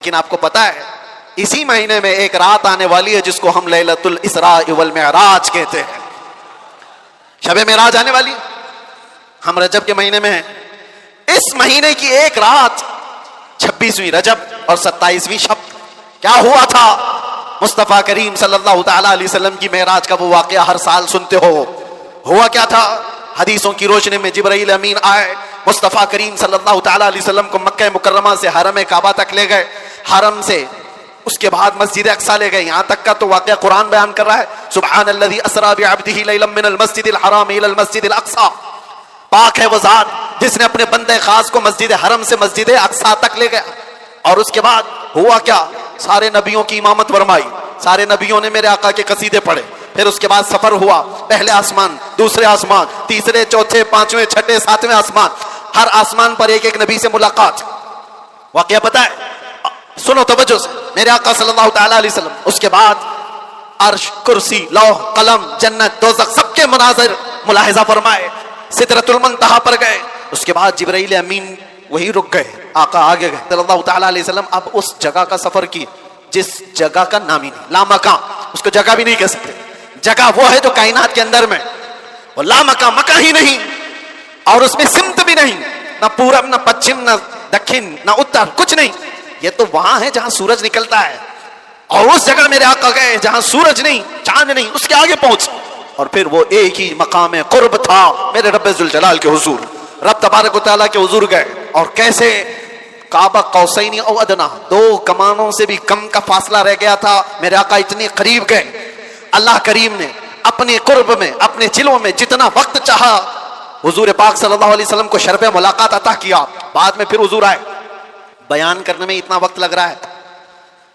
لیکن آپ کو پتا ہے اسی مہینے میں ایک رات آنے والی ہے جس کو ہم لیلۃ الاسراء والمعراج کہتے ہیں. شب معراج آنے والی. ہم رجب کے مہینے میں ہیں. اس مہینے کی ایک رات 26ویں رجب اور 27ویں شب کیا ہوا تھا؟ مصطفیٰ کریم صلی اللہ تعالی علیہ وسلم کی معراج کا وہ واقعہ ہر سال سنتے ہو. ہوا کیا تھا؟ حدیثوں کی روشنی میں جبرائیل امین آئے, مصطفیٰ کریم صلی اللہ تعالی علیہ وسلم کو مکہ مکرمہ سے حرم کعبہ تک لے گئے. حرم سے اس کے بعد مسجد اقصی لے گئے. یہاں تک کا تو واقعہ قرآن بیان کر رہا ہے, سبحان الذی اسری بعبدہ لیلا من المسجد الحرام الی المسجد الاقصی. پاک ہے وہ ذات جس نے اپنے بندے خاص کو مسجد حرم سے مسجد اقصی تک لے گیا. اور اس کے بعد ہوا کیا؟ سارے نبیوں کی امامت فرمائی, سارے نبیوں نے میرے آقا کے قصیدے پڑھے. پھر اس کے بعد سفر ہوا, پہلے آسمان, دوسرے آسمان, تیسرے, چوتھے, پانچویں, چھٹے, ساتویں آسمان. ہر آسمان پر ایک ایک نبی سے ملاقات. واقعہ پتا ہے؟ سنو توجہ سے, میرے آقا صلی اللہ تعالی علیہ وسلم اس کے بعد عرش, کرسی, لوح, قلم, جنت, دوزخ سب کے مناظر ملاحظہ فرمائے. سدرۃ المنتہا پر گئے. اس کے بعد جبرائیل امین وہی رک گئے, آقا آگے گئے صلی اللہ تعالی علیہ وسلم. اب اس جگہ کا سفر کی جس جگہ کا نام ہی نہیں, لامکاں, اس کو جگہ بھی نہیں کہہ سکتے. جگہ وہ ہے جو کائنات کے اندر میں, وہ لامکاں, مکہ ہی نہیں, اور اس میں سمت بھی نہیں, نہ پورب, نہ پچھم, نہ دکھن, نہ اتر, کچھ نہیں. یہ تو وہاں ہے جہاں سورج نکلتا ہے, اور اس جگہ میرے آقا گئے جہاں سورج نہیں, چاند نہیں, اس کے آگے پہنچ. اور پھر وہ ایک ہی مقام قرب تھا میرے رب ذوالجلال کے حضور, رب تبارک و تعالیٰ کے حضور گئے. اور کیسے؟ کعبہ قوسین او ادنا, دو کمانوں سے بھی کم کا فاصلہ رہ گیا تھا. میرے آقا اتنے قریب گئے. اللہ کریم نے اپنے قرب میں, اپنے چلوں میں جتنا وقت چاہا حضور پاک صلی اللہ علیہ وسلم کو شرف ملاقات عطا کیا. بعد میں پھر حضور آئے. بیان کرنے میں اتنا وقت لگ رہا ہے,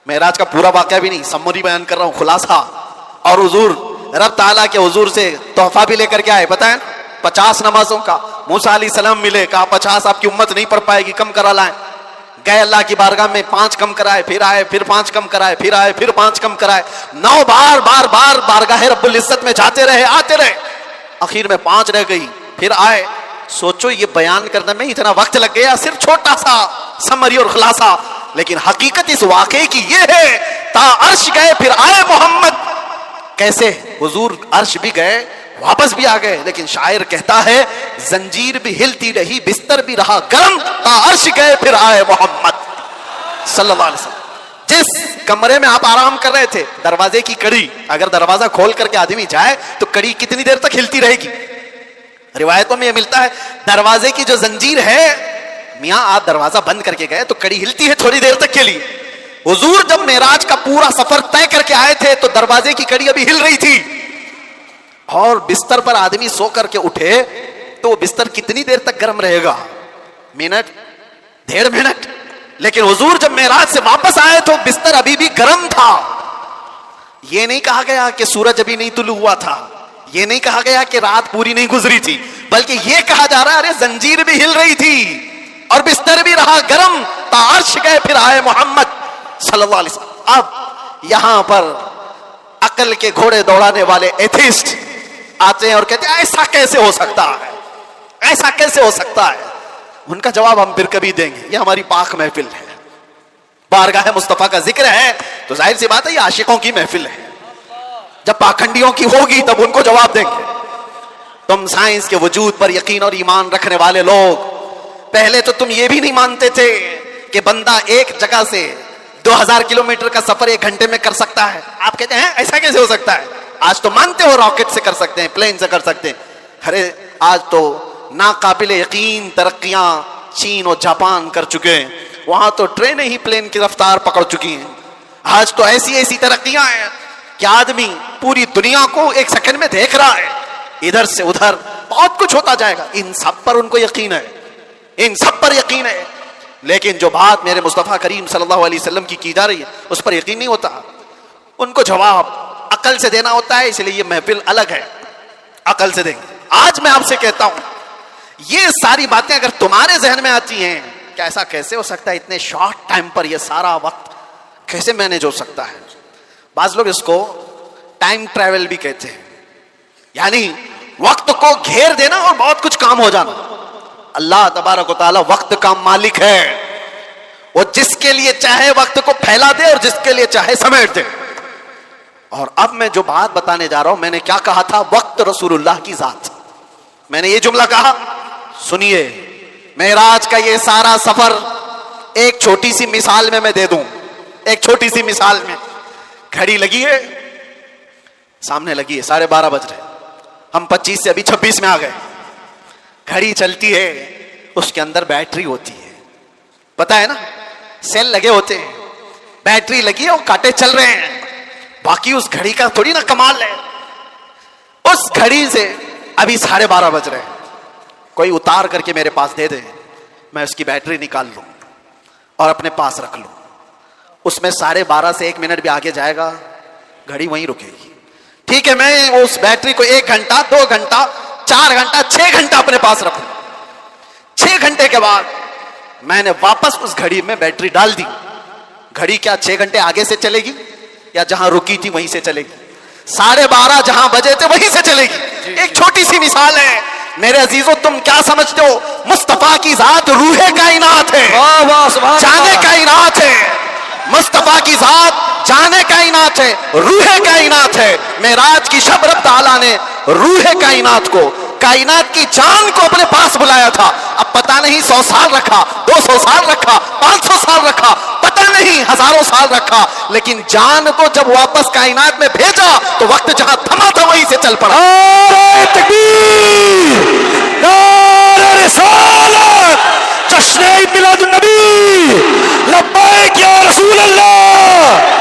معراج کا پورا واقعہ بھی نہیں, سمری بیان کر رہا ہوں, خلاصہ. اور حضور رب تعالیٰ کے حضور سے تحفہ بھی لے کر کے آئے. بتائیں 50 نمازوں کا. موسیٰ علیہ السلام ملے, کہا 50 آپ کی امت نہیں پڑھ پائے گی, کم کرا لائیں. گئے اللہ کی بارگاہ میں, 5 کم کرائے, پھر آئے, پھر 5 کم کرائے, پھر آئے, پھر 5 کم کرائے. 9 بار بار بار بارگاہ رب العزت میں جاتے رہے, آتے رہے. اخیر میں 5 رہ گئی, پھر آئے. سوچو یہ بیان کرنے میں اتنا وقت لگ گیا, صرف چھوٹا سا سمری اور خلاصہ. لیکن حقیقت اس واقعے کی یہ ہے, تا عرش گئے پھر آئے محمد. کیسے؟ حضور عرش بھی گئے, واپس بھی آ گئے. لیکن شاعر کہتا ہے زنجیر بھی ہلتی رہی, بستر بھی رہا گرم, تا عرش گئے پھر آئے محمد صلی اللہ علیہ وسلم. جس کمرے میں آپ آرام کر رہے تھے, دروازے کی کڑی, اگر دروازہ کھول کر کے آدمی جائے تو کڑی کتنی دیر تک ہلتی رہے گی؟ روایتوں میں یہ ملتا ہے دروازے کی جو زنجیر ہے, میاں آپ دروازہ بند کر کے گئے تو کڑی ہلتی ہے تھوڑی دیر تک کے لیے. حضور جب معراج کا پورا سفر طے کر کے آئے تھے تو دروازے کی کڑی ابھی ہل رہی تھی. اور بستر پر آدمی سو کر کے اٹھے تو وہ بستر کتنی دیر تک گرم رہے گا؟ Minute, 1.5 minute. لیکن حضور جب معراج سے واپس آئے تو بستر ابھی بھی گرم تھا. یہ نہیں کہا گیا کہ سورج ابھی نہیں طلوع ہوا تھا, یہ نہیں کہا گیا کہ رات پوری نہیں گزری تھی, بلکہ یہ کہا جا رہا ہے ارے زنجیر بھی ہل رہی تھی اور بستر بھی رہا گرم, تا عرش گئے پھر آئے محمد صلی اللہ علیہ وسلم. اب یہاں پر عقل کے گھوڑے دوڑانے والے ایتھیسٹ آتے ہیں اور کہتے ہیں ایسا کیسے ہو سکتا ہے, ایسا کیسے ہو سکتا ہے. ان کا جواب ہم پھر کبھی دیں گے. یہ ہماری پاک محفل ہے, بارگاہ مصطفیٰ کا ذکر ہے تو ظاہر سی بات ہے یہ عاشقوں کی محفل ہے. جب پاکھنڈیوں کی ہوگی تب ان کو جواب دیں گے. تم سائنس کے وجود پر یقین اور ایمان رکھنے والے لوگ, پہلے تو تم یہ بھی نہیں مانتے تھے کہ بندہ ایک جگہ سے 2000 کلومیٹر کا سفر 1 گھنٹے میں کر سکتا ہے. آپ کہتے ہیں ایسا کیسے ہو سکتا ہے؟ آج تو مانتے ہو راکٹ سے کر سکتے ہیں, پلین سے کر سکتے ہیں. ارے آج تو ناقابل یقین ترقیاں چین اور جاپان کر چکے ہیں, وہاں تو ٹرینیں ہی پلین کی رفتار پکڑ چکی ہیں. آج تو ایسی ایسی ترقیاں ہیں کہ آدمی پوری دنیا کو 1 سیکنڈ میں دیکھ رہا ہے, ادھر سے ادھر بہت کچھ ہوتا جائے گا. ان سب پر ان کو یقین ہے, ان سب پر یقین ہے. لیکن جو بات میرے مصطفیٰ کریم صلی اللہ علیہ وسلم کی جا رہی ہے اس پر یقین نہیں ہوتا. ان کو جواب عقل سے دینا ہوتا ہے, اس لیے یہ محفل الگ ہے, عقل سے دیں گے. آج میں آپ سے کہتا ہوں یہ ساری باتیں اگر تمہارے ذہن میں آتی ہیں کہ ایسا کیسے ہو سکتا ہے, اتنے شارٹ ٹائم پر یہ سارا وقت کیسے مینیج ہو سکتا ہے. بعض لوگ اس کو ٹائم ٹریول بھی کہتے ہیں, یعنی وقت کو گھیر دینا اور بہت کچھ کام ہو جانا. اللہ تبارک و تعالی وقت کا مالک ہے, وہ جس کے لیے چاہے وقت کو پھیلا دے اور جس کے لیے چاہے سمیٹ دے. اور اب میں جو بات بتانے جا رہا ہوں, میں نے کیا کہا تھا؟ وقت رسول اللہ کی ذات. میں نے یہ جملہ کہا, سنیے, معراج کا یہ سارا سفر ایک چھوٹی سی مثال میں دے دوں. ایک چھوٹی سی مثال میں, گھڑی لگی ہے سامنے, لگی ہے 12:30 بج رہے, ہم 25 سے ابھی 26 میں آ گئے. گھڑی چلتی ہے, اس کے اندر بیٹری ہوتی ہے, پتا ہے نا, سیل لگے ہوتے ہیں, بیٹری لگی ہے اور کاٹے چل رہے ہیں. باقی اس گھڑی کا تھوڑی نا کمال ہے. اس گھڑی سے ابھی 12:30 بج رہے ہیں, کوئی اتار کر کے میرے پاس دے دے, میں اس کی بیٹری نکال لوں اور اپنے پاس رکھ لوں. اس میں 12:30 سے 1 منٹ بھی آگے جائے گا, گھڑی وہیں رکے گی. ٹھیک ہے, میں اس بیٹری کو 1 گھنٹہ 2 گھنٹہ 4 گھنٹہ 6 گھنٹہ اپنے پاس رکھوں. 6 گھنٹے کے بعد میں نے واپس اس گھڑی میں بیٹری ڈال دی. گھڑی کیا 6 گھنٹے آگے سے چلے گی یا جہاں رکی تھی وہیں سے چلے گی؟ 12:30 جہاں بجے تھے وہیں سے چلے گی. ایک چھوٹی سی مثال ہے میرے عزیزو. تم کیا سمجھتے ہو؟ مصطفیٰ کی ذات روح کائنات ہے, جان کائنات ہے. مصطفیٰ کی ذات جان کائنات ہے, روح کائنات ہے. معراج کی شب رب تعالیٰ نے روح کائنات کو, کائنات کی جان کو اپنے پاس بلایا تھا. اب پتہ نہیں 100 سال رکھا, 200 سال رکھا, 500 سال رکھا, پتہ نہیں ہزاروں سال رکھا, لیکن جان کو جب واپس کائنات میں بھیجا تو وقت جہاں تھما تھا وہیں سے چل پڑا. نعرہ تکبیر, نعرہ رسالت, جشن میلاد النبی, لبیک یا رسول اللہ.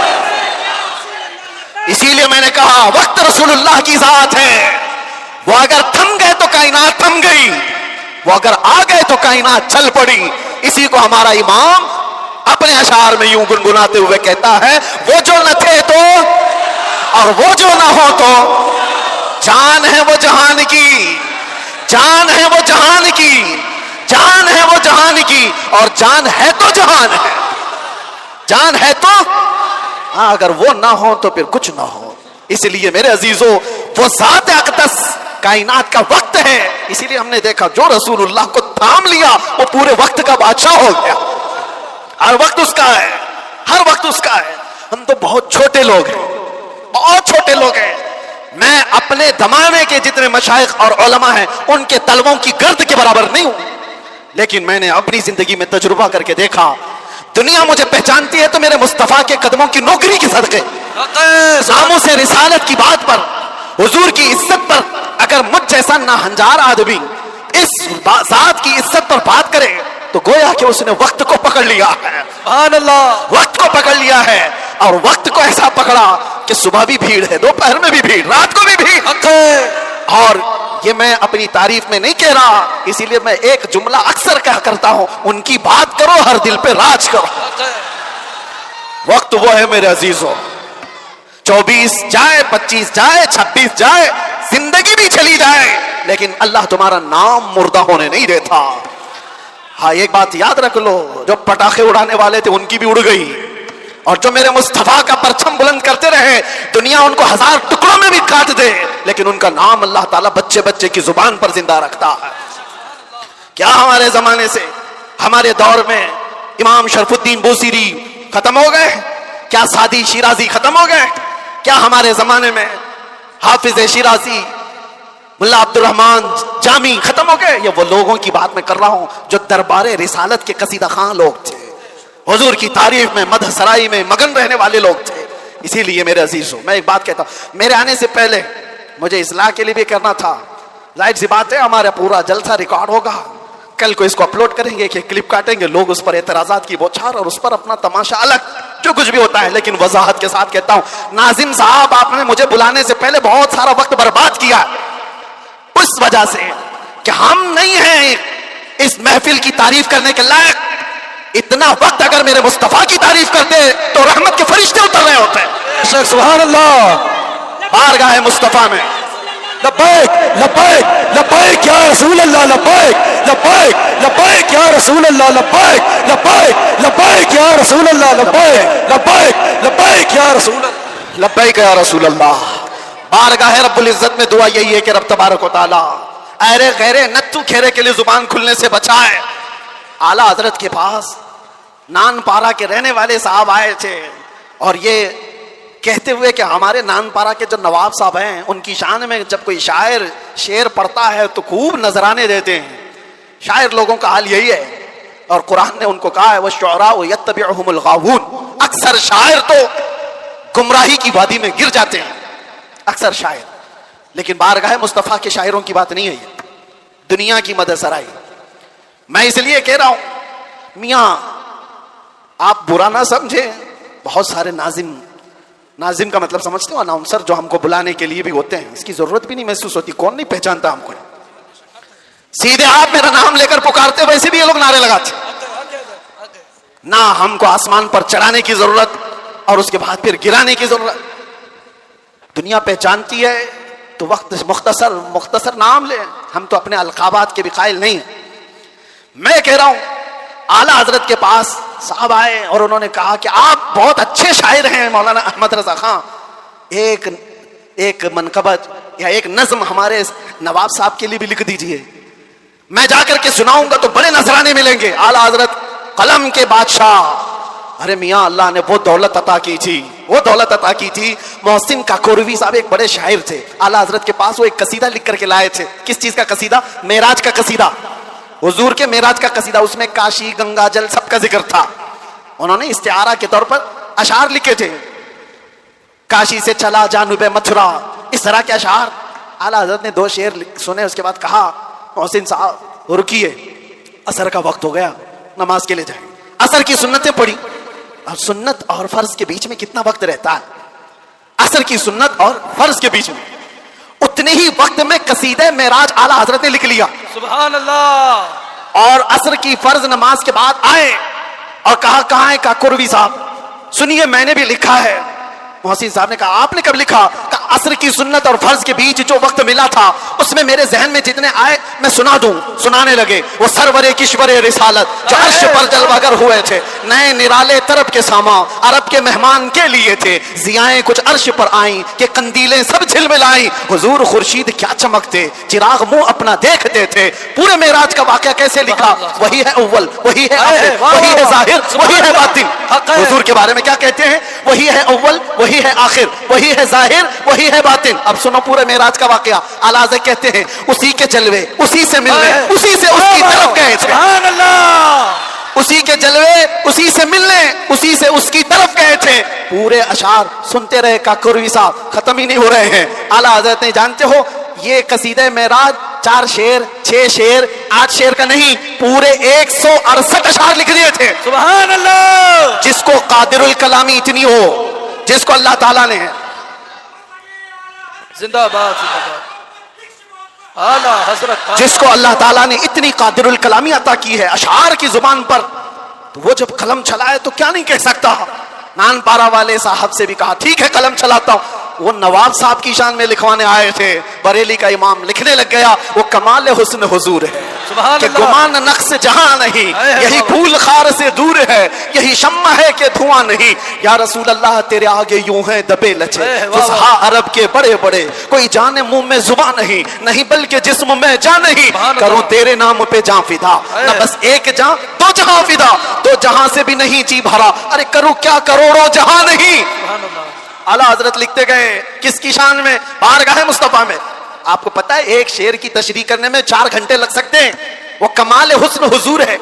اسی لیے میں نے کہا وقت رسول اللہ کی ذات ہے. وہ اگر تھم گئے تو کائنات تھم گئی, وہ اگر آ گئے تو کائنات چل پڑی. اسی کو ہمارا امام اپنے اشعار میں یوں گنگناتے ہوئے کہتا ہے, وہ جو نہ تھے تو اور وہ جو نہ ہو تو, جان ہے وہ جہان کی, جان ہے وہ جہان کی, جان ہے وہ جہان کی, اور جان ہے تو جہان ہے, جان ہے تو ہاں, اگر وہ نہ ہو تو پھر کچھ نہ ہو. اس لیے میرے عزیزو وہ ذات اقدس کائنات کا وقت ہے. اسی لیے ہم نے دیکھا جو رسول اللہ کو تھام لیا وہ پورے وقت کا بادشاہ ہو گیا. ہر وقت اس کا ہے, ہر وقت اس کا ہے. ہم تو بہت چھوٹے لوگ ہیں, بہت چھوٹے لوگ ہیں. میں اپنے زمانے کے جتنے مشائخ اور علماء ہیں ان کے تلووں کی گرد کے برابر نہیں ہوں, لیکن میں نے اپنی زندگی میں تجربہ کر کے دیکھا, دنیا مجھے پہچانتی ہے تو میرے مصطفیٰ کے قدموں کی نوکری کے صدقے, ناموں سے رسالت کی بات پر, حضور کی عزت پر. اگر مجھ جیسا ناہنجار آدمی اس ذات کی عزت پر بات کرے تو گویا کہ اس نے وقت کو پکڑ لیا ہے. سبحان اللہ, وقت کو پکڑ لیا ہے, اور وقت کو ایسا پکڑا کہ صبح بھی بھیڑ ہے, دوپہر میں بھی بھیڑ, رات کو بھی بھیڑ. اور یہ میں اپنی تعریف میں نہیں کہہ رہا, اسی لیے میں ایک جملہ اکثر کہا کرتا ہوں, ان کی بات کرو ہر دل پہ راج کرو. وقت وہ ہے میرے عزیزوں, 24 جائے, 25 جائے, 26 جائے, زندگی بھی چلی جائے, لیکن اللہ تمہارا نام مردہ ہونے نہیں دیتا. ہاں ایک بات یاد رکھ لو, جو پٹاخے اڑانے والے تھے ان کی بھی اڑ گئی, اور جو میرے مصطفیٰ کا پرچم بلند کرتے رہے دنیا ان کو 1000 ٹکڑوں میں بھی کاٹ دے, لیکن ان کا نام اللہ تعالیٰ بچے بچے کی زبان پر زندہ رکھتا ہے. کیا ہمارے زمانے سے, ہمارے دور میں امام شرف الدین بوصیری ختم ہو گئے؟ کیا سعدی شیرازی ختم ہو گئے؟ کیا ہمارے زمانے میں حافظ شیرازی, ملا عبد الرحمن جامی ختم ہو گئے؟ یہ وہ لوگوں کی بات میں کر رہا ہوں جو دربار رسالت کے قصیدہ خان لوگ تھے, حضور کی تعریف میں مدح سرائی میں مگن رہنے والے لوگ تھے. اسی لیے میرے عزیزوں میں ایک بات کہتا ہوں, میرے آنے سے پہلے مجھے اصلاح کے لیے بھی کرنا تھا. ظاہر سی بات ہے ہمارا پورا جلسہ ریکارڈ ہوگا, کل کو اس کو اپلوڈ کریں گے کہ کلپ کاٹیں گے, لوگ اس پر اعتراضات کی بوچھار اور اس پر اپنا تماشا الگ جو کچھ بھی ہوتا ہے. لیکن وضاحت کے ساتھ کہتا ہوں, ناظم صاحب آپ نے مجھے بلانے سے پہلے بہت سارا وقت برباد کیا اس وجہ سے کہ ہم نہیں ہیں اس محفل کی تعریف کرنے کے لائق. اتنا وقت اگر میرے مصطفیٰ کی تعریف کرتے تو رحمت کے فرشتے اتر رہے ہوتے. سبحان اللہ, بارگاہ مصطفیٰ میں لبیک لبیک لبیک یا رسول اللہ, لبیک لبیک لبیک یا رسول اللہ, لبیک لبیک لبیک یا رسول اللہ, لبیک لبیک لبیک یا رسول اللہ, لبیک یا رسول اللہ. بارگاہ رب العزت میں دعا یہی ہے کہ رب تبارک و تعالی ایرے غیرے نتو کھیرے کے لیے زبان کھلنے سے بچائے. اعلیٰ حضرت کے پاس نان پارا کے رہنے والے صاحب آئے تھے اور یہ کہتے ہوئے کہ ہمارے نان پارا کے جو نواب صاحب ہیں ان کی شان میں جب کوئی شاعر شعر پڑھتا ہے تو خوب نذرانے دیتے ہیں. شاعر لوگوں کا حال یہی ہے اور قرآن نے ان کو کہا ہے وَالشُّعَرَاءُ يَتَّبِعُهُمُ الْغَاوُونَ. اکثر شاعر تو گمراہی کی وادی میں گر جاتے ہیں, اکثر شاعر. لیکن بارگاہ مصطفیٰ کے شاعروں کی بات نہیں ہے یہ, دنیا کی مدد سرائی. میں اس لیے کہہ رہا ہوں میاں آپ برا نہ سمجھیں, بہت سارے ناظم کا مطلب سمجھتے ہو اناؤنسر جو ہم کو بلانے کے لیے بھی ہوتے ہیں, اس کی ضرورت بھی نہیں محسوس ہوتی, کون نہیں پہچانتا ہم کو. سیدھے آپ میرا نام لے کر پکارتے, ویسے بھی یہ لوگ نعرے لگاتے. نہ ہم کو آسمان پر چڑھانے کی ضرورت اور اس کے بعد پھر گرانے کی ضرورت. دنیا پہچانتی ہے تو وقت مختصر نام لے, ہم تو اپنے القابات کے بھی قائل نہیں ہیں. میں کہہ رہا ہوں اعلیٰ حضرت کے پاس صاحب آئے اور انہوں نے کہا کہ آپ بہت اچھے شاعر ہیں مولانا احمد رضا خان, ایک منقبت یا ایک نظم ہمارے نواب صاحب کے لیے بھی لکھ دیجئے, میں جا کر کے سناؤں گا تو بڑے نذرانے ملیں گے. اعلیٰ حضرت قلم کے بادشاہ, ارے میاں اللہ نے وہ دولت عطا کی تھی. محسن کاکوروی صاحب ایک بڑے شاعر تھے, اعلیٰ حضرت کے پاس وہ ایک قصیدہ لکھ کر کے لائے تھے. کس چیز کا قصیدہ؟ معراج کا قصیدہ, حضور کے معراج کا قصیدہ. اس میں کاشی گنگا جل سب کا ذکر تھا. انہوں نے استعارہ کے طور پر اشعار لکھے تھے, کاشی سے چلا جانب متھرا, اس طرح کے اشعار. اعلیٰ حضرت نے 2 شعر سنے, اس کے بعد کہا محسن صاحب رکیے, عصر کا وقت ہو گیا, نماز کے لیے جائیں. عصر کی سنتیں پڑھی. اب سنت اور فرض کے بیچ میں کتنا وقت رہتا ہے؟ عصر کی سنت اور فرض کے بیچ میں اتنے ہی وقت میں قصیدہ معراج اعلیٰ حضرت نے لکھ لیا. سبحان اللہ. اور عصر کی فرض نماز کے بعد آئے اور کہا کہاں ہے کاکوروی صاحب, سنیے میں نے بھی لکھا ہے. محسن صاحب نے کہا آپ نے کب لکھا؟ کہ عصر کی سنت اور فرض کے بیچ جو وقت ملا تھا اس میں میرے ذہن میں جتنے آئے میں سنا دوں. سنانے لگے. وہ سرور کشور رسالت جو عرش پر جلوگر ہوئے تھے, نئے نرالے طرب کے ساما عرب کے مہمان کے لیے تھے. ضیائیں کچھ عرش پر آئیں کہ قندیلیں سب جھلملائیں. حضور خورشید کیا چمکتے, چراغ منہ اپنا دیکھتے تھے. پورے معراج کا واقعہ کیسے لکھا؟ وہی ہے اول, وہی ہے آخر, وہی ہے ظاہر, وہی ہے باطن. حضور کے بارے میں کیا کہتے ہیں؟ وہی ہے اول, وہی ہے آخر, وہی ہے ظاہر, وہی ہے باطن. اب سنو پورے معراج کا واقعہ. اعلیٰ حضرت کہتے ہیں اسی کے جلوے اسی سے ملنے اسی سے اس کی طرف گئے تھے. سبحان اللہ. اسی کے جلوے اسی سے ملنے اسی سے اس کی طرف گئے تھے. پورے اشعار سنتے رہے کاکوروی صاحب, ختم ہی نہیں ہو رہے ہیں. اعلیٰ حضرت نے جانتے ہو یہ قصیدہ معراج 4 شعر 6 شعر 8 شعر کا نہیں, پورے 168 اشعار لکھ دیے تھے. سبحان اللہ. جس کو قادر الکلامی اتنی ہو, جس کو اللہ تعالیٰ نے زندہ باد زندہ باد اعلیٰ حضرت, جس کو اللہ تعالیٰ نے اتنی قادر الکلامی عطا کی ہے اشعار کی زبان پر, تو وہ جب قلم چلائے تو کیا نہیں کہہ سکتا. نان پارا والے صاحب سے بھی کہا ٹھیک ہے قلم چلاتا ہوں. وہ نواب صاحب کی شان میں لکھوانے آئے تھے, بریلی کا امام لکھنے لگ گیا وہ کمال حسن حضور ہے کہ گمان نقص جہاں نہیں, یہی پھول خار سے دور ہے, یہی شمع ہے کہ دھواں نہیں. یا رسول اللہ تیرے آگے یوں ہیں دبے لچے فصحا عرب کے بڑے بڑے, کوئی جانے منہ میں زبان نہیں بلکہ جسم میں جان نہیں. کروں تیرے نام پہ جان فدا, نہ بس ایک جان 2 جہاں فدا, 2 جہاں سے بھی نہیں جی بھرا, ارے کروں کیا کروڑوں جہاں نہیں. اعلیٰ حضرت لکھتے گئے کس کی شان میں؟ بارگاہ مصطفیٰ میں. آپ کو پتا ہے ایک شعر کی تشریح کرنے میں 4 گھنٹے لگ سکتے ہیں. وہ کمال حسن حضور ہے.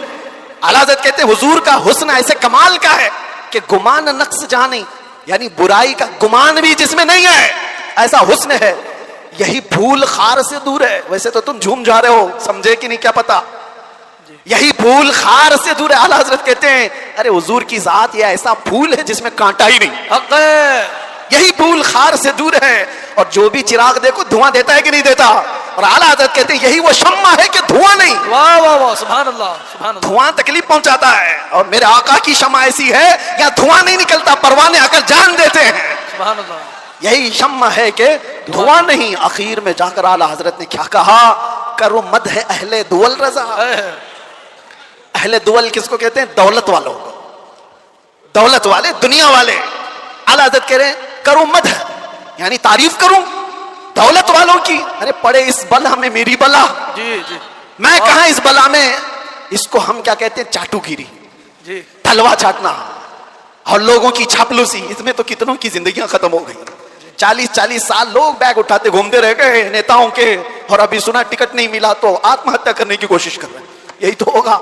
اعلیٰ حضرت کہتے ہیں حضور کا حسن ایسے کمال کا ہے کہ گمان نقص جہاں نہیں, یعنی برائی کا گمان بھی جس میں نہیں ہے, ایسا حسن ہے. یہی پھول خار سے دور ہے. ویسے تو تم جھوم جا رہے ہو, سمجھے کہ نہیں کیا پتا. یہی پھول خار سے دور ہے. اعلیٰ حضرت کہتے ہیں ارے حضور کی ذات یہ ایسا پھول ہے جس میں کانٹا ہی نہیں. حق ہے. یہی پھول خار سے دور ہے, اور جو بھی چراغ دیکھو دھواں دیتا ہے کہ نہیں دیتا. اور اعلیٰ حضرت کہتے ہیں یہی وہ شمع ہے کہ دھواں نہیں. واہ واہ واہ سبحان اللہ سبحان اللہ. دھواں تکلیف پہنچاتا ہے, اور میرے آقا کی شمع ایسی ہے یا دھواں نہیں نکلتا, پروانے آ کر جان دیتے ہیں. سبحان اللہ. یہی شمع ہے کہ دھواں نہیں. اخیر میں جا کر اعلیٰ حضرت نے کیا کہا؟ کرو مدح اہل دول رضا. اہل دول کس کو کہتے ہیں؟ دولت والوں کو, دولت والے, دنیا والے. اعلیٰ حضرت کہہ رہے ہیں کروں مدح, یعنی تعریف کروں دولت والوں کی. ارے پڑے اس بلا میں میری بلا, جی جی میں کہاں اس بلا میں. اس کو ہم کیا کہتے ہیں؟ چاٹو گیری. جی تلوا چاٹنا اور لوگوں کی چاپلوسی، اس میں تو کتنوں کی زندگیاں ختم ہو گئی. 40 سال لوگ بیگ اٹھاتے گھومتے رہ گئے نیتاؤں کے، اور ابھی سنا ٹکٹ نہیں ملا تو آتم ہتیا کرنے کی کوشش کر رہے ہیں. یہی تو ہوگا.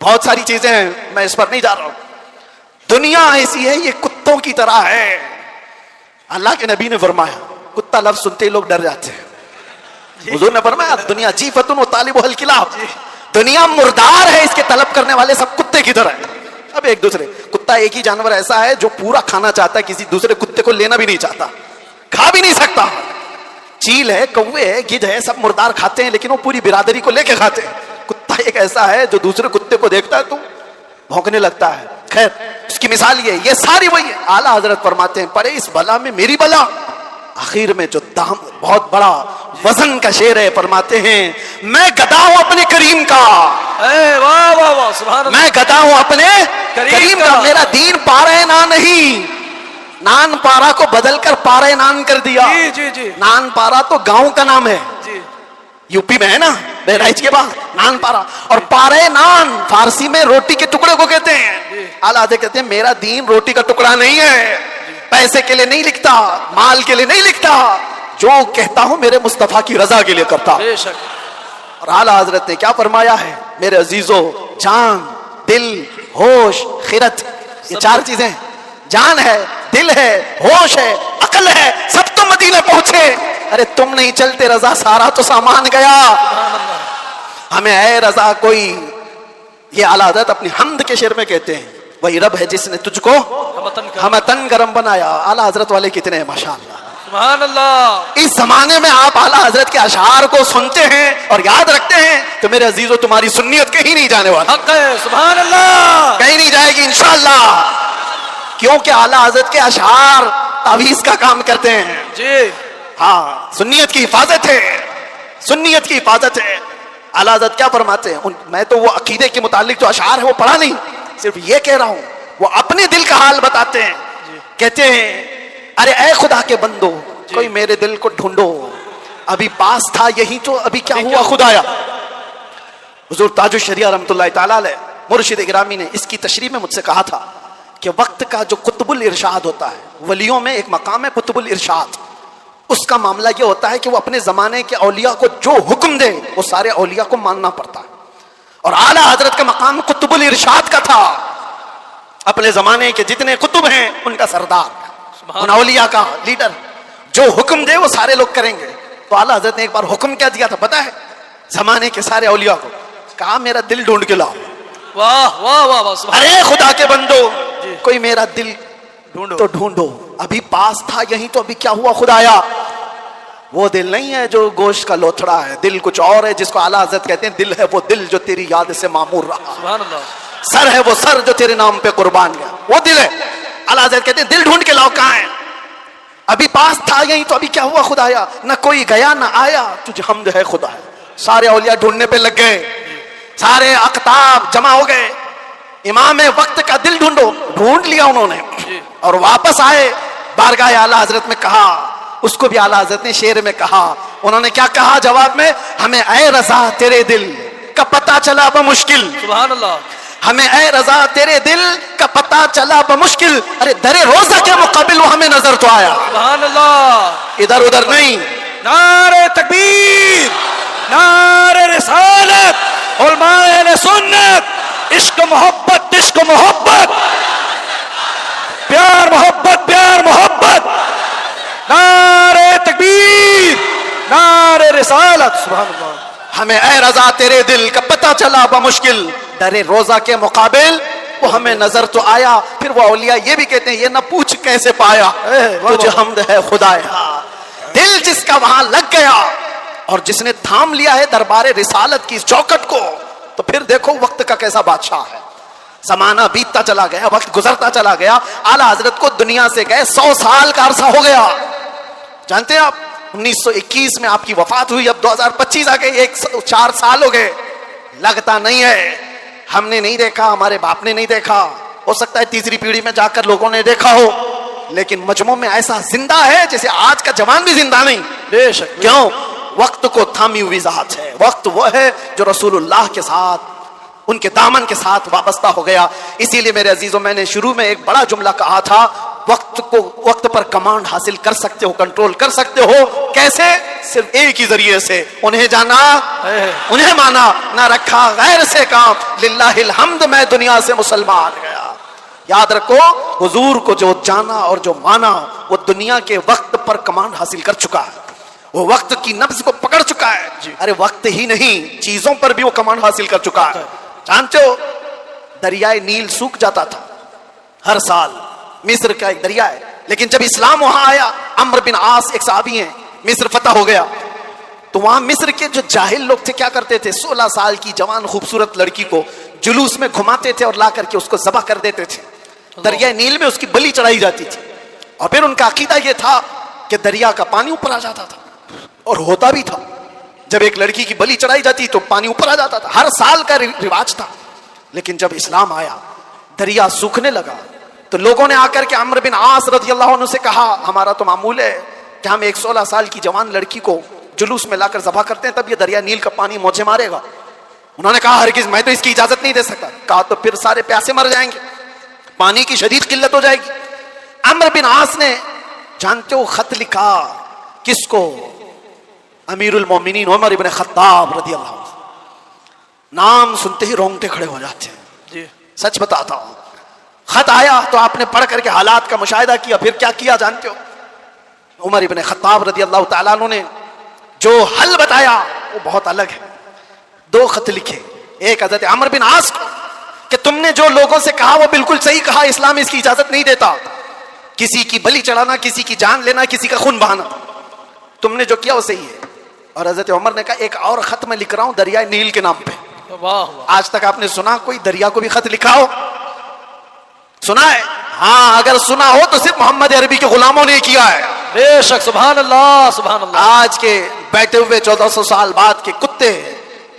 بہت ساری چیزیں ہیں، میں اس پر نہیں جا رہا ہوں. دنیا ایسی ہے، یہ کتوں کی طرح ہے. اللہ کے نبی نے فرمایا کتا لفظ سنتے ہی لوگ ڈر جاتے ہیں. حضور نے فرمایا دنیا جیفتن و طالب الکلاب، دنیا مردار ہے، اس کے طلب کرنے والے سب کتے کی طرح ہیں. اب ایک دوسرے، کتا ایک ہی جانور ایسا ہے جو پورا کھانا چاہتا ہے، کسی دوسرے کتے کو لینا بھی نہیں چاہتا، کھا بھی نہیں سکتا. چیل ہے، کوے ہے، گدھ ہے، سب مردار کھاتے ہیں لیکن وہ پوری برادری کو لے کے کھاتے ہیں. کتا ایک ایسا ہے جو دوسرے کتے کو دیکھتا ہے تو بھونکنے لگتا ہے. خیر اس کی مثال یہ ساری وہی ہے. اعلیٰ حضرت فرماتے ہیں پڑے اس بلا میں میری بلا. آخر میں جو دام بہت بڑا وزن کا شعر ہے، فرماتے ہیں میں گدا ہوں اپنے کریم کا، واہ واہ واہ سبحان اللہ. میں گدا ہوں اپنے کریم کا. میرا دین پارے نان نہیں، نان پارا کو بدل کر پارے نان کر دیا. جی جی جی نان پارا تو گاؤں کا نام ہے، جی یو پی میں ہے نا، بہرائچ کے بعد نان پارا. اور پارے نان فارسی میں روٹی کے ٹکڑے کو کہتے ہیں. اعلیٰ حضرت کہتے ہیں میرا دین روٹی کا ٹکڑا نہیں ہے، پیسے کے لیے نہیں لکھتا، مال کے لیے نہیں لکھتا، جو کہتا ہوں میرے مصطفیٰ کی رضا کے لیے کرتا. بے شک. اور اعلیٰ حضرت نے کیا فرمایا ہے میرے عزیزو، جان، دل، ہوش، خیرت، یہ 4 چیزیں. جان ہے، دل ہے، ہوش ہے، عقل ہے، سب تو مدینہ پہنچے. ارے تم نہیں چلتے رضا، سارا تو سامان گیا. ہمیں اے رضا کوئی، یہ اعلیٰ حضرت اپنی حمد کے شعر میں کہتے ہیں وہی رب ہے جس نے تجھ کو ہمتن گرم بنایا. اعلیٰ حضرت والے کتنے ہیں ماشاءاللہ. سبحان اللہ. اس زمانے میں آپ اعلیٰ حضرت کے اشعار کو سنتے ہیں اور یاد رکھتے ہیں تو میرے عزیزو تمہاری سنیت کہیں نہیں جانے والی، حق ہے. سبحان اللہ. کہیں نہیں جائے گی انشاءاللہ، کیونکہ اعلیٰ حضرت کے اشعار تعویذ کا کام کرتے ہیں. جی ہاں، سنیت کی حفاظت ہے، سنیت کی حفاظت ہے. اعلیٰ حضرت کیا فرماتے ہیں، میں تو وہ عقیدے کے متعلق جو اشعار ہے وہ پڑھا نہیں، صرف یہ کہہ رہا ہوں وہ اپنے دل کا حال بتاتے ہیں. کہتے ہیں ارے اے خدا کے بندو کوئی میرے دل کو ڈھونڈو، ابھی پاس تھا یہی تو ابھی کیا ہوا خدایا. حضور تاج الشریعہ رحمۃ اللہ تعالیٰ علیہ مرشد گرامی نے اس کی تشریح میں مجھ سے کہا تھا کہ وقت کا جو قطب الارشاد ہوتا ہے، ولیوں میں ایک مقام ہے قطب الارشاد، اس کا معاملہ یہ ہوتا ہے کہ وہ اپنے زمانے کے اولیاء کو جو حکم دے وہ سارے اولیاء کو ماننا پڑتا ہے. اور اعلیٰ حضرت کا مقام قطب الارشاد کا تھا، اپنے زمانے کے جتنے قطب ہیں ان کا سردار، ان اولیاء کا لیڈر، جو حکم دے وہ سارے لوگ کریں گے. تو اعلیٰ حضرت نے ایک بار حکم کیا دیا تھا پتہ ہے؟ زمانے کے سارے اولیاء کو کہا میرا دل ڈھونڈ کے لاؤ. واہ واہ واہ واہ سبحان. ارے خدا کے بندو کوئی میرا دل تو ڈھونڈو، ابھی پاس تھا یہی تو ابھی کیا ہوا خدایا. وہ دل نہیں ہے جو گوشت کا لوتھڑا ہے، دل کچھ اور ہے جس کو اعلیٰ حضرت کہتے ہیں دل ہے وہ دل جو تیری یاد سے معمور رہا. سبحان اللہ. سر ہے وہ سر جو تیرے نام پہ قربان گیا، وہ دل ہے. اعلیٰ حضرت کہتے ہیں دل ڈھونڈ کے لاؤ، کہاں ہے؟ ابھی پاس تھا یہی تو ابھی کیا ہوا خدایا. نہ کوئی گیا نہ آیا، تجھے حمد ہے خدا ہے. سارے اولیاء ڈھونڈنے پہ لگ گئے، سارے اقطاب جمع ہو گئے. امام وقت کا دل ڈھونڈو، ڈھونڈ لیا انہوں نے اور واپس آئے بارگاہ اعلیٰ حضرت میں. کہا اس کو بھی اعلیٰ حضرت نے شعر میں کہا. انہوں نے کیا کہا جواب میں؟ ہمیں اے رضا تیرے دل کا پتہ چلا بمشکل. سبحان اللہ. ہمیں اے رضا تیرے دل کا پتہ چلا بمشکل. ارے در روزہ کے مقابل وہ ہمیں نظر تو آیا. سبحان اللہ. ادھر ادھر نہیں. نعرہ تکبیر، نعرہ رسالت، علماء اہل سنت، عشق محبت، عشق محبت، پیار محبت، پیار محبت، نعرہ تکبیر، نعرہ رسالت. سبحان اللہ. ہمیں اے رضا تیرے دل کا پتہ چلا بمشکل، در روزہ کے مقابل وہ ہمیں نظر تو آیا. پھر وہ اولیاء یہ بھی کہتے ہیں یہ نہ پوچھ کیسے پایا، تجھے حمد ہے خدایا. دل جس کا وہاں لگ گیا اور جس نے تھام لیا ہے دربار رسالت کی چوکٹ کو، تو پھر دیکھو وقت کا کیسا بادشاہ ہے. زمانہ بیتتا چلا گیا، وقت گزرتا چلا گیا. اعلیٰ حضرت کو دنیا سے گئے 100 سال کا عرصہ ہو گیا. جانتے ہیں آپ 1921 میں آپ کی وفات ہوئی، اب 2025 آ گئے، 4 سال ہو گئے. لگتا نہیں ہے ہم نے نہیں دیکھا، ہمارے باپ نے نہیں دیکھا، ہو سکتا ہے تیسری پیڑھی میں جا کر لوگوں نے دیکھا ہو، لیکن مجموع میں ایسا زندہ ہے جیسے آج کا جوان بھی زندہ نہیں. بے شک. کیوں؟ وقت کو تھامی ہوئی ذات ہے. وقت وہ ہے جو رسول اللہ کے ساتھ ان کے دامن کے ساتھ وابستہ ہو گیا. اسی لیے میرے عزیزوں میں نے شروع میں ایک بڑا جملہ کہا تھا, وقت پر کمانڈ حاصل کر سکتے ہو, کنٹرول کر سکتے ہو. کیسے؟ صرف ایک ہی ذریعے سے, انہیں جانا, انہیں مانا, نہ رکھا غیر سے کام. للہ الحمد میں دنیا سے مسلمان گیا. یاد رکھو, حضور کو جو جانا اور جو مانا وہ دنیا کے وقت پر کمانڈ حاصل کر چکا ہے, وہ وقت کی نبض کو پکڑ چکا ہے. ارے وقت ہی نہیں, چیزوں پر بھی وہ کمانڈ حاصل کر چکا ہے. جانتے ہو دریائے نیل سوکھ جاتا تھا ہر سال, مصر کا ایک دریا ہے, لیکن جب اسلام وہاں آیا, عمرو بن عاص ایک صحابی ہیں, مصر فتح ہو گیا, تو وہاں مصر کے جو جاہل لوگ تھے کیا کرتے تھے, 16 سال کی جوان خوبصورت لڑکی کو جلوس میں گھماتے تھے اور لا کر کے اس کو ذبح کر دیتے تھے. دریائے نیل میں اس کی بلی چڑھائی جاتی تھی, اور پھر ان کا عقیدہ یہ تھا کہ دریا کا پانی اوپر آ جاتا تھا, اور ہوتا بھی تھا. جب ایک لڑکی کی بلی چڑھائی جاتی تو پانی اوپر آ جاتا تھا, ہر سال کا رواج تھا. لیکن جب اسلام آیا, دریا سوکھنے لگا, تو لوگوں نے آ کر کے عمرو بن عاص رضی اللہ عنہ سے کہا, ہمارا تو معمول ہے کہ ہم ایک 16 سال کی جوان لڑکی کو جلوس میں لا کر ذبح کرتے ہیں, تب یہ دریا نیل کا پانی موجے مارے گا. انہوں نے کہا ہرگز, میں تو اس کی اجازت نہیں دے سکتا. کہا تو پھر سارے پیاسے مر جائیں گے, پانی کی شدید قلت ہو جائے گی. عمرو بن عاص نے, جانتے ہو, خط لکھا کس کو, امیر المومنین عمر ابن خطاب رضی اللہ عنہ. نام سنتے ہی رونگٹے کھڑے ہو جاتے ہیں, سچ بتاتا ہوں. خط آیا تو آپ نے پڑھ کر کے حالات کا مشاہدہ کیا, پھر کیا کیا جانتے ہو, عمر ابن خطاب رضی اللہ تعالیٰ عنہ نے جو حل بتایا وہ بہت الگ ہے. 2 خط لکھے, ایک حضرت عمرو بن عاص کو کہ تم نے جو لوگوں سے کہا وہ بالکل صحیح کہا, اسلام اس کی اجازت نہیں دیتا, کسی کی بلی چڑھانا, کسی کی جان لینا, کسی کا خون بہانا, تم نے جو کیا وہ صحیح ہے. اور حضرت عمر نے کہا ایک اور خط میں لکھ رہا ہوں دریائے نیل کے نام پہ. آج تک آپ نے سنا کوئی دریا کو بھی خط لکھا ہو؟ سنا ہے؟ ہاں, اگر سنا ہو تو صرف محمد عربی کے غلاموں نے کیا ہے. بے شک, سبحان اللہ سبحان اللہ. آج کے بیٹھے ہوئے 1400 سال بعد کے کتے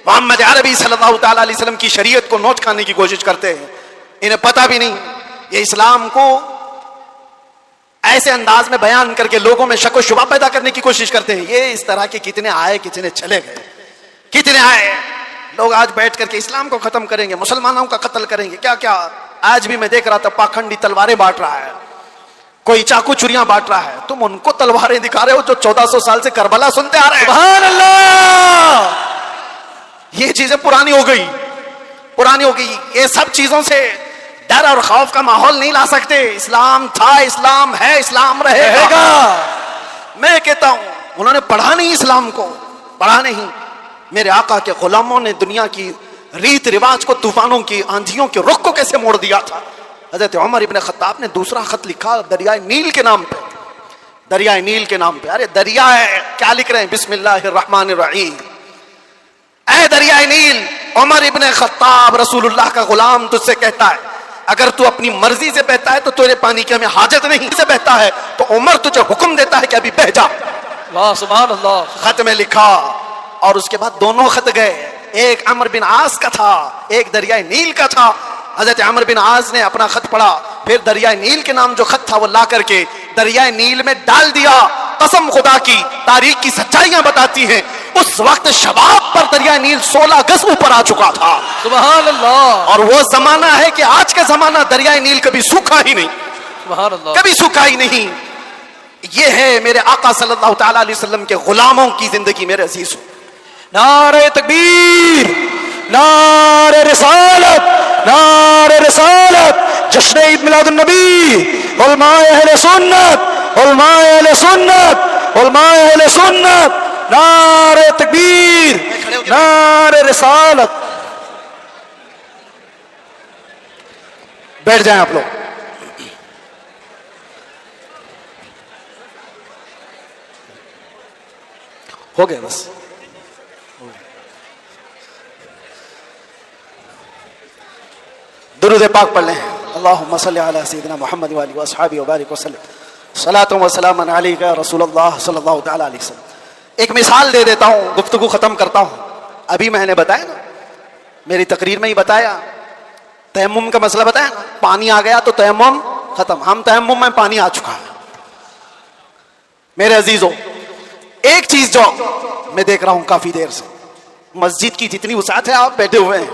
محمد عربی صلی اللہ تعالی علیہ وسلم کی شریعت کو نوچ کھانے کی کوشش کرتے ہیں, انہیں پتہ بھی نہیں. یہ اسلام کو ایسے انداز میں بیان کر کے لوگوں میں شک و شبہ پیدا کرنے کی کوشش کرتے ہیں. یہ اس طرح کے کتنے آئے, کتنے چلے گئے, کتنے آئے لوگ آج بیٹھ کر کے اسلام کو ختم کریں گے, مسلمانوں کا قتل کریں گے, کیا کیا. آج بھی میں دیکھ رہا تھا پاکھنڈی تلواریں بانٹ رہا ہے, کوئی چاقو چریاں بانٹ رہا ہے. تم ان کو تلواریں دکھا رہے ہو جو 1400 سال سے کربلا سنتے آ رہے ہیں. سبحان اللہ. یہ چیزیں پرانی ہو گئی, پرانی ہو گئی. یہ سب چیزوں سے ڈر اور خوف کا ماحول نہیں لا سکتے. اسلام تھا, اسلام ہے, اسلام رہے گا. میں کہتا ہوں انہوں نے پڑھا نہیں اسلام کو, پڑھا نہیں. میرے آقا کے غلاموں نے دنیا کی ریت رواج کو, طوفانوں کی, آندھیوں کے رخ کو کیسے موڑ دیا تھا. حضرت عمر ابن خطاب نے دوسرا خط لکھا دریائے نیل کے نام پہ, دریائے نیل کے نام پہ. ارے دریا ہے, کیا لکھ رہے ہیں, بسم اللہ الرحمن الرحیم. اے دریائے نیل, عمر ابن خطاب رسول اللہ کا غلام تجھ سے کہتا ہے, اگر تو اپنی مرضی سے بہتا ہے تو تیرے پانی کی ہمیں حاجت نہیں, سے بہتا ہے تو عمر تجھے حکم دیتا ہے کہ ابھی بہ جا. واہ سبحان اللہ. خط میں لکھا, اور اس کے بعد 2 خط گئے, ایک عمرو بن عاص کا تھا, ایک دریائے نیل کا تھا. حضرت عمرو بن عاص نے اپنا خط پڑھا, پھر دریائے نیل کے نام جو خط تھا وہ لا کر کے دریائے نیل میں ڈال دیا. قسم خدا کی, تاریخ کی سچائیاں بتاتی ہیں اس وقت شباب پر دریائے نیل 16 گز اوپر آ چکا تھا. سبحان اللہ. اور وہ زمانہ ہے کہ آج کا زمانہ دریائے نیل کبھی سوکھا ہی نہیں, سبحان اللہ, کبھی سوکھا ہی نہیں. یہ ہے میرے آقا صلی اللہ تعالی علیہ وسلم کے غلاموں کی زندگی. میرے عزیزوں, نعرہ تکبیر, نعرہ رسالت, نعرہ رسالت, جشن عید میلاد النبی, علماء اہل سنت, علماء اہل سنت, علماء اہل سنت, نعرہ تکبیر, نعرہ رسالت. بیٹھ جائیں آپ لوگ. ہو گئے بس. درود پاک پڑھ لیں. اللہم صلی علی سیدنا محمد و آلہ و اصحابہ و بارک وسلم. صلاۃ و سلام علیک یا رسول اللہ صلی اللہ تعالی علیہ وسلم. ایک مثال دے دیتا ہوں, گفتگو ختم کرتا ہوں. ابھی میں نے بتایا نا, میری تقریر میں ہی بتایا, تیمم کا مسئلہ بتایا نا, پانی آ گیا تو تیمم ختم. ہم تیمم میں پانی آ چکا ہے. میرے عزیزوں, ایک چیز جو میں دیکھ رہا ہوں کافی دیر سے, مسجد کی جتنی وسعت ہے, آپ بیٹھے ہوئے ہیں,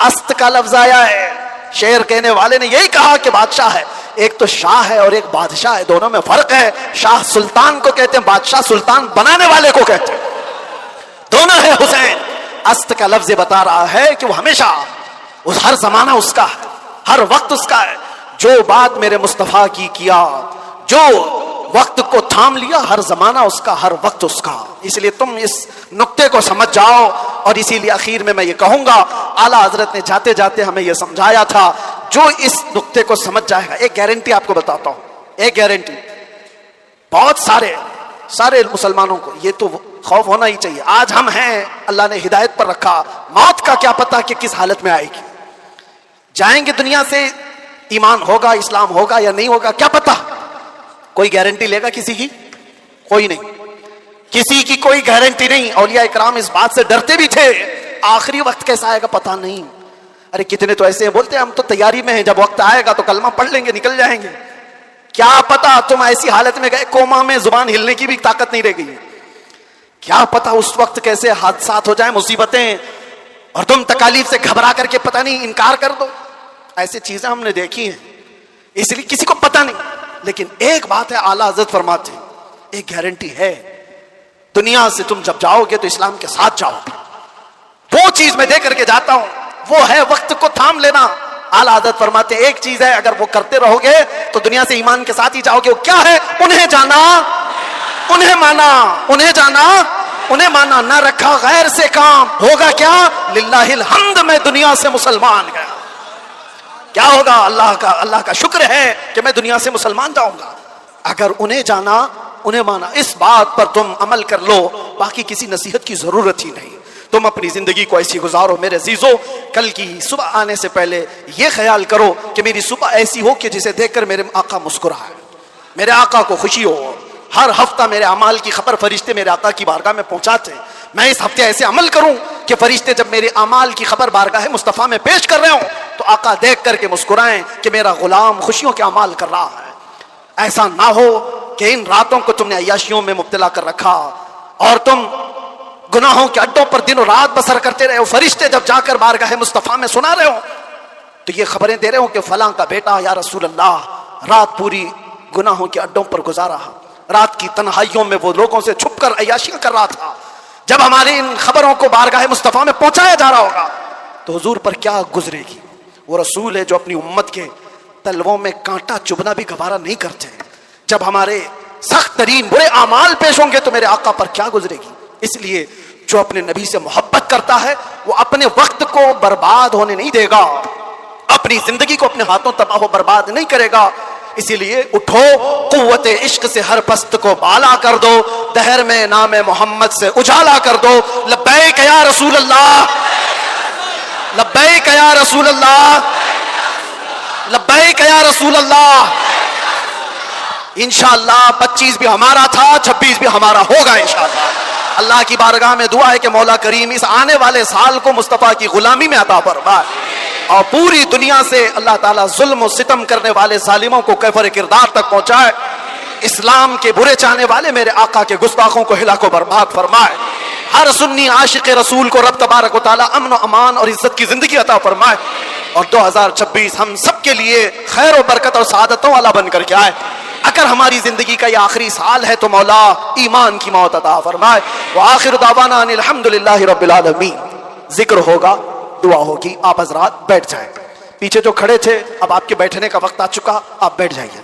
است کا لفظ آیا ہے. شعر کہنے والے نے یہی کہا کہ بادشاہ ہے, ایک تو شاہ ہے اور ایک بادشاہ ہے, دونوں میں فرق ہے. شاہ سلطان کو کہتے ہیں, بادشاہ سلطان بنانے والے کو کہتے ہیں. دونوں ہے حسین. است کا لفظ بتا رہا ہے کہ وہ ہمیشہ ہر زمانہ اس کا ہے, ہر وقت اس کا ہے. جو بات میرے مصطفیٰ کی کیا, جو وقت کو تھام لیا, ہر زمانہ اس کا, ہر وقت اس کا. اس لیے تم اس نقطے کو سمجھ جاؤ. اور اسی لیے اخیر میں یہ کہوں گا, اعلیٰ حضرت نے جاتے جاتے ہمیں یہ سمجھایا تھا, جو اس نقطے کو سمجھ جائے گا. ایک گارنٹی آپ کو بتاتا ہوں, ایک گارنٹی بہت سارے مسلمانوں کو یہ تو خوف ہونا ہی چاہیے. آج ہم ہیں, اللہ نے ہدایت پر رکھا, موت کا کیا پتا کہ کس حالت میں آئے گی. جائیں گے دنیا سے, ایمان ہوگا, اسلام ہوگا یا نہیں ہوگا, کیا پتا. کوئی گارنٹی لے گا کسی کی؟ کوئی نہیں, کسی کی کوئی گارنٹی نہیں. اولیاء اکرام اس بات سے ڈرتے بھی تھے, آخری وقت کیسا آئے گا پتا نہیں. ارے کتنے تو ایسے ہیں بولتے ہیں ہم تو تیاری میں ہیں, جب وقت آئے گا تو کلمہ پڑھ لیں گے, نکل جائیں گے. کیا پتا تم ایسی حالت میں گئے, کوما میں زبان ہلنے کی بھی طاقت نہیں رہ گئی. کیا پتا اس وقت کیسے حادثات ہو جائیں, مصیبتیں, اور تم تکالیف سے گھبرا کر کے پتہ نہیں انکار کر دو. ایسی چیزیں ہم نے دیکھی ہیں, اس لیے کسی کو پتہ نہیں. لیکن ایک بات ہے, اعلیٰ حضرت فرماتے ہیں, ایک گارنٹی ہے, دنیا سے تم جب جاؤ گے تو اسلام کے ساتھ جاؤ گے. وہ چیز میں دے کر کے جاتا ہوں, وہ ہے وقت کو تھام لینا. اعلیٰ حضرت فرماتے ہیں ایک چیز ہے, اگر وہ کرتے رہو گے تو دنیا سے ایمان کے ساتھ ہی جاؤ گے. وہ کیا ہے؟ انہیں جانا, انہیں مانا, انہیں جانا, انہیں مانا. نہ رکھا غیر سے کام, ہوگا کیا؟ للہ الحمد, میں دنیا سے مسلمان گیا. کیا ہوگا؟ اللہ کا شکر ہے کہ میں دنیا سے مسلمان جاؤں گا. اگر انہیں جانا, انہیں مانا, اس بات پر تم عمل کر لو, باقی کسی نصیحت کی ضرورت ہی نہیں. تم اپنی زندگی کو ایسی گزارو میرے عزیزو, کل کی صبح آنے سے پہلے یہ خیال کرو کہ میری صبح ایسی ہو کہ جسے دیکھ کر میرے آقا مسکرائے, میرے آقا کو خوشی ہو. ہر ہفتہ میرے اعمال کی خبر فرشتے میرے آقا کی بارگاہ میں پہنچاتے. میں اس ہفتے ایسے عمل کروں کہ فرشتے جب میرے اعمال کی خبر بارگاہ مصطفیٰ میں پیش کر رہے ہوں تو آقا دیکھ کر کے مسکرائیں کہ میرا غلام خوشیوں کے اعمال کر رہا ہے. ایسا نہ ہو کہ ان راتوں کو تم نے عیاشیوں میں مبتلا کر رکھا اور تم گناہوں کے اڈوں پر دن و رات بسر کرتے رہے ہو. فرشتے جب جا کر بارگاہ مصطفیٰ میں سنا رہے ہو تو یہ خبریں دے رہے ہو کہ فلاں کا بیٹا یا رسول اللہ رات پوری گناہوں کے اڈوں پر گزارا, رات کی تنہائیوں میں وہ لوگوں سے چھپ کر عیاشیاں کر رہا تھا. جب ہماری ان خبروں کو بارگاہ مصطفیٰ میں پہنچایا جا رہا ہوگا تو حضور پر کیا گزرے گی. وہ رسول ہے جو اپنی امت کے تلووں میں کانٹا چبھنا بھی گوارا نہیں کرتے. جب ہمارے سخت ترین برے اعمال پیش ہوں گے تو میرے آقا پر کیا گزرے گی. اس لیے جو اپنے نبی سے محبت کرتا ہے وہ اپنے وقت کو برباد ہونے نہیں دے گا, اپنی زندگی کو اپنے ہاتھوں تباہ و برباد نہیں کرے گا. اسی لیے اٹھو, قوت عشق سے ہر پست کو بالا کر دو, دہر میں نام محمد سے اجالا کر دو. لبیک یا رسول اللہ, لبیک یا رسول اللہ, لبیک یا رسول اللہ. انشاءاللہ 25 بھی ہمارا تھا, 26 بھی ہمارا ہوگا انشاءاللہ. اللہ کی بارگاہ میں دعا ہے کہ مولا کریم اس آنے والے سال کو مصطفیٰ کی غلامی میں عطا فرمائے اور پوری دنیا سے اللہ تعالیٰ ظلم و ستم کرنے والے ظالموں کو کیفر کردار تک پہنچائے. اسلام کے برے چاہنے والے میرے آقا کے گستاخوں کو ہلاک و برباد فرمائے. ہر سنی عاشق رسول کو رب تبارک و تعالیٰ امن و امان اور عزت کی زندگی عطا فرمائے. اور 2026 ہم سب کے لیے خیر و برکت اور سعادتوں والا بن کر کے آئے. اگر ہماری زندگی کا یہ آخری سال ہے تو مولا ایمان کی موت عطا فرمائے. وآخر دعوانا ان الحمدللہ رب العالمین. ذکر ہوگا, دعا ہوگی, آپ حضرات بیٹھ جائیں. پیچھے جو کھڑے تھے اب آپ کے بیٹھنے کا وقت آ چکا, آپ بیٹھ جائیے.